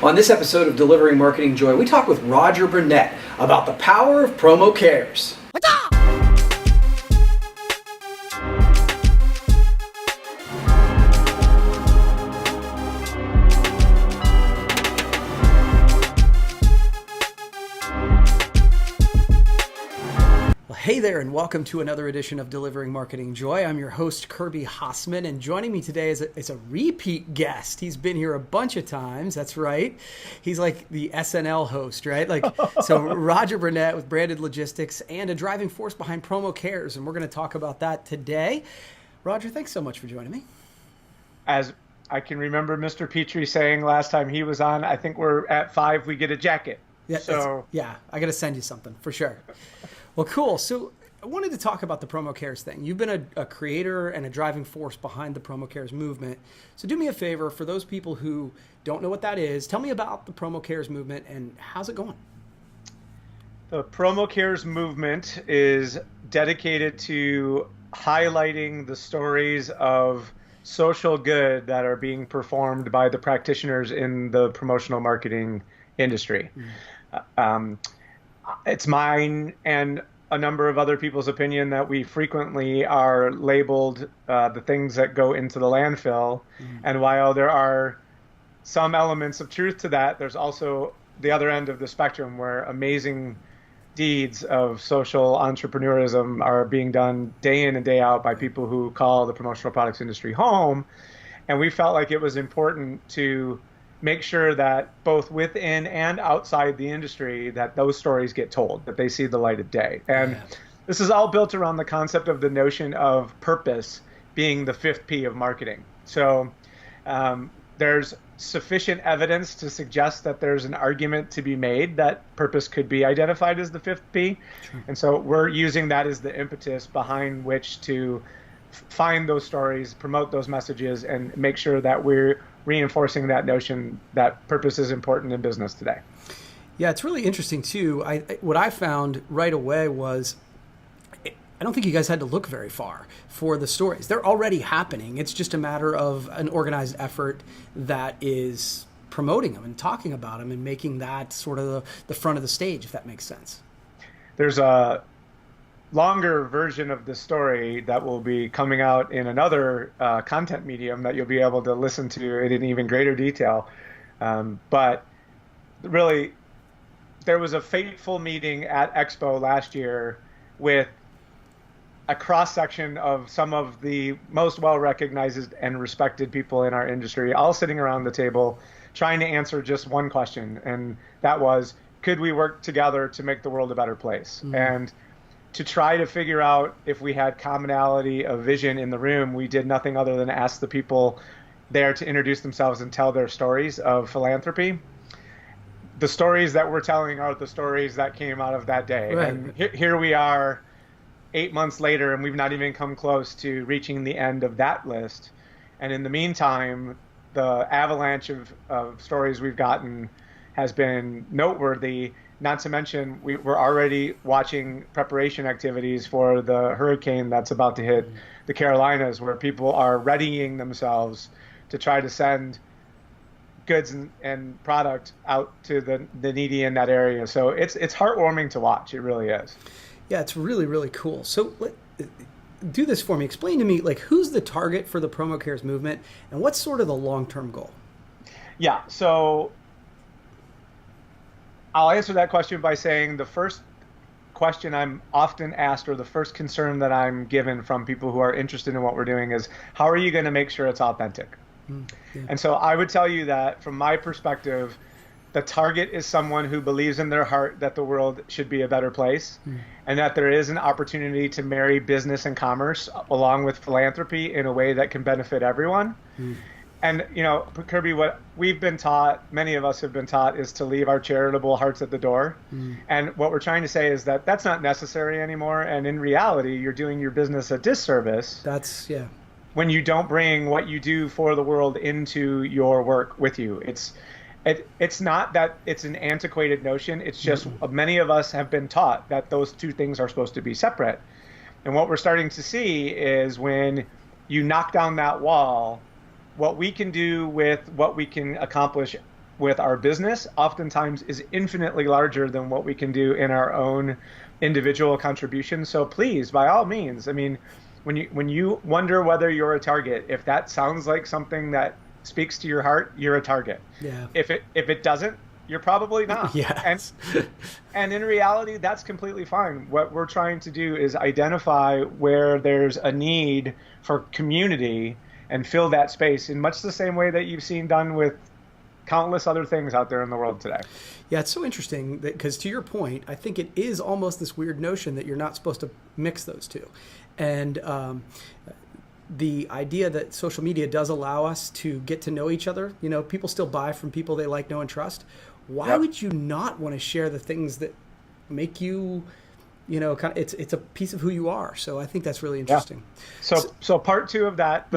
On this episode of Delivering Marketing Joy, we talk with Roger Burnett about the power of PromoCares. Hey there, and welcome to another edition of Delivering Marketing Joy. I'm your host, Kirby Hassman, and joining me today is a repeat guest. He's been here a bunch of times. That's right. He's like the SNL host, right? So Roger Burnett with Branded Logistics and a driving force behind PromoCares, and we're going to talk about that today. Roger, thanks so much for joining me. As I can remember Mr. Petrie saying last time he was on, I think we're at 5, we get a jacket. Yeah, I got to send you something for sure. Well, cool. So I wanted to talk about the PromoCares thing. You've been a creator and a driving force behind the PromoCares movement. So do me a favor, for those people who don't know what that is, tell me about the PromoCares movement and how's it going? The PromoCares movement is dedicated to highlighting the stories of social good that are being performed by the practitioners in the promotional marketing industry. It's mine and a number of other people's opinion that we frequently are labeled the things that go into the landfill. And while there are some elements of truth to that, there's also the other end of the spectrum where amazing deeds of social entrepreneurism are being done day in and day out by people who call the promotional products industry home. And we felt like it was important to make sure that both within and outside the industry that those stories get told, that they see the light of day. And This is all built around the concept of the notion of purpose being the 5th P of marketing. So there's sufficient evidence to suggest that there's an argument to be made that purpose could be identified as the 5th P. Sure. And so we're using that as the impetus behind which to find those stories, promote those messages, and make sure that we're reinforcing that notion that purpose is important in business today. Yeah, it's really interesting too. What I found right away was I don't think you guys had to look very far for the stories. They're already happening. It's just a matter of an organized effort that is promoting them and talking about them and making that sort of the front of the stage, if that makes sense. There's a longer version of the story that will be coming out in another content medium that you'll be able to listen to it in even greater detail. But really, there was a fateful meeting at Expo last year with a cross-section of some of the most well-recognized and respected people in our industry, all sitting around the table trying to answer just one question. And that was, could we work together to make the world a better place? And to try to figure out if we had commonality of vision in the room, we did nothing other than ask the people there to introduce themselves and tell their stories of philanthropy. The stories that we're telling are the stories that came out of that day. Right. And here we are 8 months later, and we've not even come close to reaching the end of that list. And in the meantime, the avalanche of stories we've gotten has been noteworthy. Not to mention, we're already watching preparation activities for the hurricane that's about to hit the Carolinas, where people are readying themselves to try to send goods and product out to the needy in that area. So it's heartwarming to watch. It really is. Yeah, it's really, really cool. So do this for me. Explain to me, who's the target for the PromoCares movement, and what's sort of the long-term goal? Yeah, so I'll answer that question by saying the first question I'm often asked, or the first concern that I'm given from people who are interested in what we're doing, is how are you going to make sure it's authentic? Yeah. And so I would tell you that from my perspective, the target is someone who believes in their heart that the world should be a better place, and that there is an opportunity to marry business and commerce along with philanthropy in a way that can benefit everyone. And, Kirby, what we've been taught, many of us have been taught, is to leave our charitable hearts at the door. And what we're trying to say is that that's not necessary anymore. And in reality, you're doing your business a disservice. When you don't bring what you do for the world into your work with you. It's not that it's an antiquated notion. It's just many of us have been taught that those two things are supposed to be separate. And what we're starting to see is when you knock down that wall, what we can do with what we can accomplish with our business oftentimes is infinitely larger than what we can do in our own individual contributions. So please, by all means, I mean, when you wonder whether you're a target, if that sounds like something that speaks to your heart, you're a target. Yeah. If it doesn't, you're probably not. Yes. And in reality, that's completely fine. What we're trying to do is identify where there's a need for community and fill that space in much the same way that you've seen done with countless other things out there in the world today. Yeah, it's so interesting because to your point, I think it is almost this weird notion that you're not supposed to mix those two. And the idea that social media does allow us to get to know each other, you know, people still buy from people they like, know, and trust. Why would you not want to share the things that make you, you know, kind of, it's a piece of who you are. So I think that's really interesting. Yeah. So part two of that,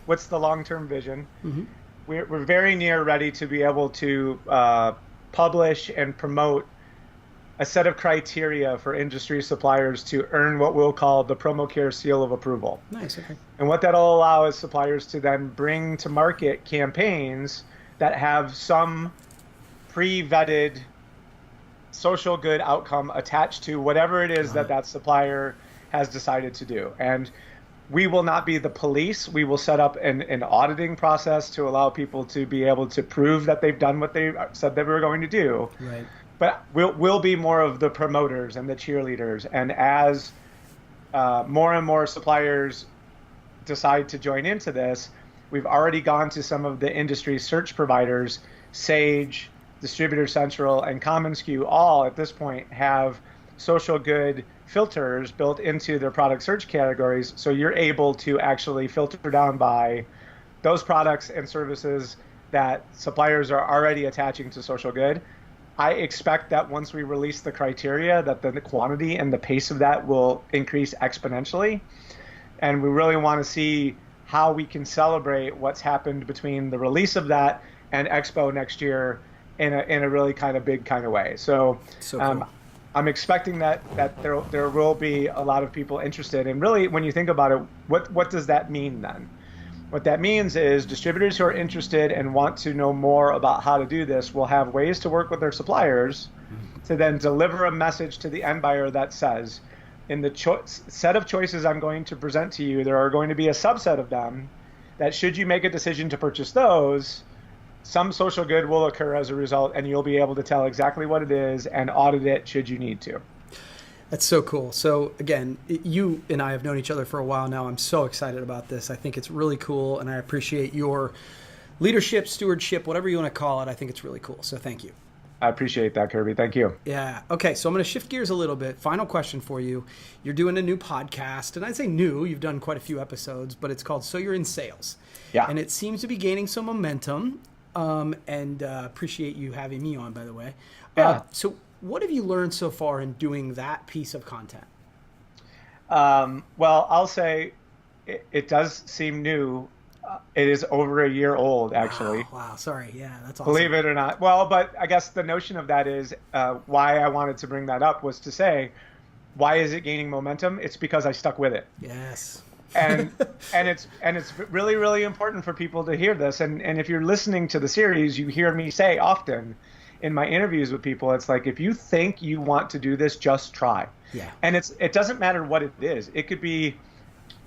what's the long-term vision? Mm-hmm. We're very near ready to be able to publish and promote a set of criteria for industry suppliers to earn what we'll call the PromoCares seal of approval. Nice. Okay. And what that'll allow is suppliers to then bring to market campaigns that have some pre-vetted social good outcome attached to whatever it is that supplier has decided to do. And we will not be the police. We will set up an auditing process to allow people to be able to prove that they've done what they said they were going to do. Right. But we'll be more of the promoters and the cheerleaders. And as more and more suppliers decide to join into this, we've already gone to some of the industry search providers, Sage, Distributor Central, and commonsku all at this point have social good filters built into their product search categories. So you're able to actually filter down by those products and services that suppliers are already attaching to social good. I expect that once we release the criteria, that the quantity and the pace of that will increase exponentially. And we really want to see how we can celebrate what's happened between the release of that and Expo next year in a really kind of big kind of way. So cool. I'm expecting that there will be a lot of people interested. And really, when you think about it, what does that mean then? What that means is distributors who are interested and want to know more about how to do this will have ways to work with their suppliers to then deliver a message to the end buyer that says, in the set of choices I'm going to present to you, there are going to be a subset of them that should you make a decision to purchase those, some social good will occur as a result, and you'll be able to tell exactly what it is and audit it should you need to. That's so cool. So again, you and I have known each other for a while now. I'm so excited about this. I think it's really cool, and I appreciate your leadership, stewardship, whatever you want to call it. I think it's really cool. So thank you. I appreciate that, Kirby. Thank you. Yeah. Okay. So I'm going to shift gears a little bit. Final question for you. You're doing a new podcast, and I'd say new. You've done quite a few episodes, but it's called So You're in Sales. Yeah. And it seems to be gaining some momentum. And appreciate you having me on, by the way. Yeah. So what have you learned so far in doing that piece of content? Well, I'll say it does seem new. It is over a year old, actually. Wow. Sorry. Yeah, that's awesome. Believe it or not. Well, but I guess the notion of that is why I wanted to bring that up was to say, why is it gaining momentum? It's because I stuck with it. Yes. and it's really, really important for people to hear this. And if you're listening to the series, you hear me say often in my interviews with people, it's like, if you think you want to do this, just try. Yeah. And it doesn't matter what it is. It could be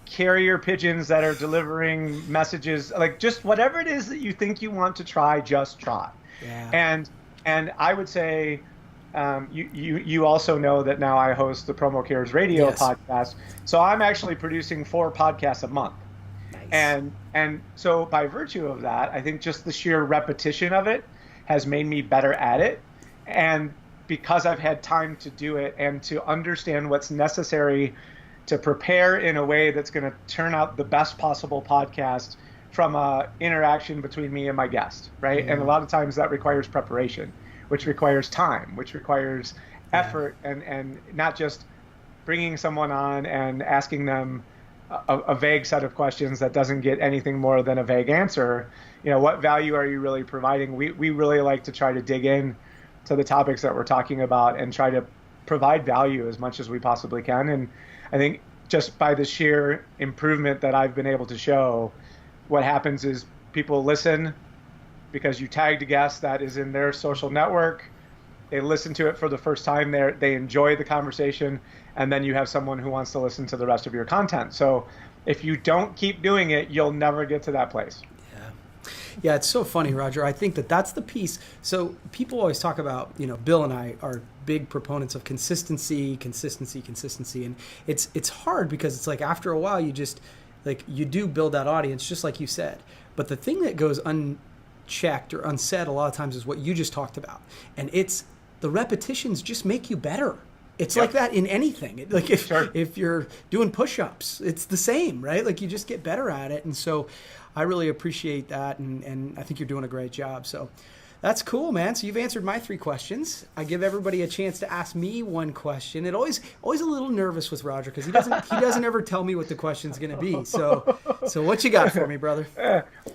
carrier pigeons that are delivering messages, like just whatever it is that you think you want to try, just try. Yeah. And I would say, you also know that now I host the PromoCares radio podcast. So I'm actually producing 4 podcasts a month. Nice. And so by virtue of that, I think just the sheer repetition of it has made me better at it. And because I've had time to do it and to understand what's necessary to prepare in a way that's going to turn out the best possible podcast from a interaction between me and my guest, right? And a lot of times that requires preparation, which requires time, which requires effort, and not just bringing someone on and asking them a vague set of questions that doesn't get anything more than a vague answer. You know, what value are you really providing? We really like to try to dig in to the topics that we're talking about and try to provide value as much as we possibly can. And I think just by the sheer improvement that I've been able to show, what happens is people listen, because you tagged a guest that is in their social network. They listen to it for the first time. They enjoy the conversation, and then you have someone who wants to listen to the rest of your content. So if you don't keep doing it, you'll never get to that place. Yeah, it's so funny, Roger. I think that's the piece. So people always talk about, Bill and I are big proponents of consistency, and it's hard because it's like after a while you just like you do build that audience just like you said. But the thing that goes unchecked or unsaid a lot of times is what you just talked about, and it's the repetitions just make you better. It's like that in anything. Like if you're doing push-ups, it's the same, right? Like you just get better at it. And so I really appreciate that. And I think you're doing a great job. So that's cool, man. So you've answered my 3 questions. I give everybody a chance to ask me one question. It always a little nervous with Roger because he doesn't ever tell me what the question's going to be. So what you got for me, brother?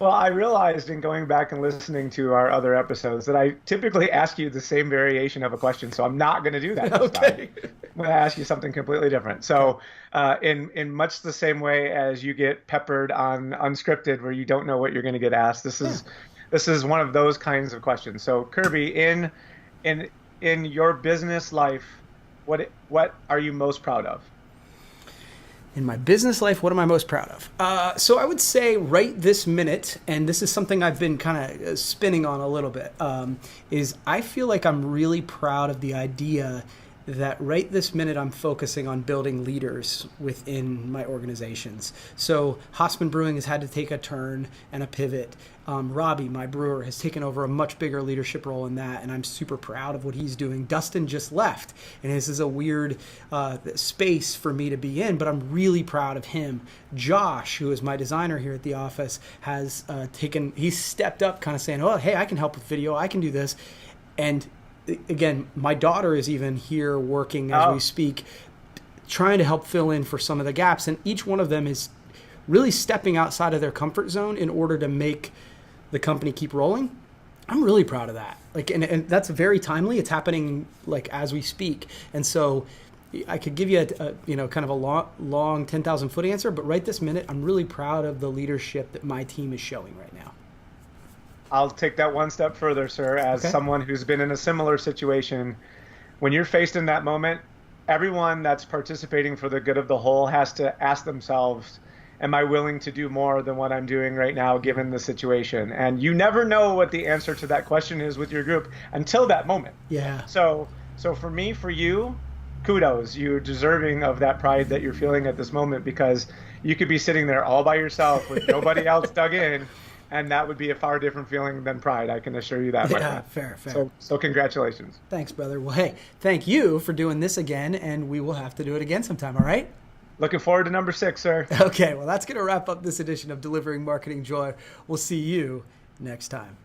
Well, I realized in going back and listening to our other episodes that I typically ask you the same variation of a question. So I'm not going to do that this time. I'm going to ask you something completely different. So in much the same way as you get peppered on unscripted where you don't know what you're going to get asked, this is one of those kinds of questions. So Kirby, in your business life, what are you most proud of? In my business life, what am I most proud of? So I would say right this minute, and this is something I've been kind of spinning on a little bit, is I feel like I'm really proud of the idea that right this minute I'm focusing on building leaders within my organizations. So Hossman Brewing has had to take a turn and a pivot. Robbie, my brewer, has taken over a much bigger leadership role in that, and I'm super proud of what he's doing. Dustin just left, and this is a weird space for me to be in, but I'm really proud of him. Josh, who is my designer here at the office, has he's stepped up kind of saying, oh, hey, I can help with video, I can do this. And again, my daughter is even here working as we speak, trying to help fill in for some of the gaps. And each one of them is really stepping outside of their comfort zone in order to make the company keep rolling. I'm really proud of that. Like, and that's very timely. It's happening like as we speak. And so I could give you a kind of a long 10,000 foot answer, but right this minute, I'm really proud of the leadership that my team is showing right now. I'll take that one step further, sir, as someone who's been in a similar situation. When you're faced in that moment, everyone that's participating for the good of the whole has to ask themselves, am I willing to do more than what I'm doing right now, given the situation? And you never know what the answer to that question is with your group until that moment. Yeah. So for me, for you, kudos. You're deserving of that pride that you're feeling at this moment, because you could be sitting there all by yourself with nobody else dug in, and that would be a far different feeling than pride. I can assure you that. Yeah, fair. So congratulations. Thanks, brother. Well, hey, thank you for doing this again, and we will have to do it again sometime, all right? Looking forward to number 6, sir. Okay, well, that's going to wrap up this edition of Delivering Marketing Joy. We'll see you next time.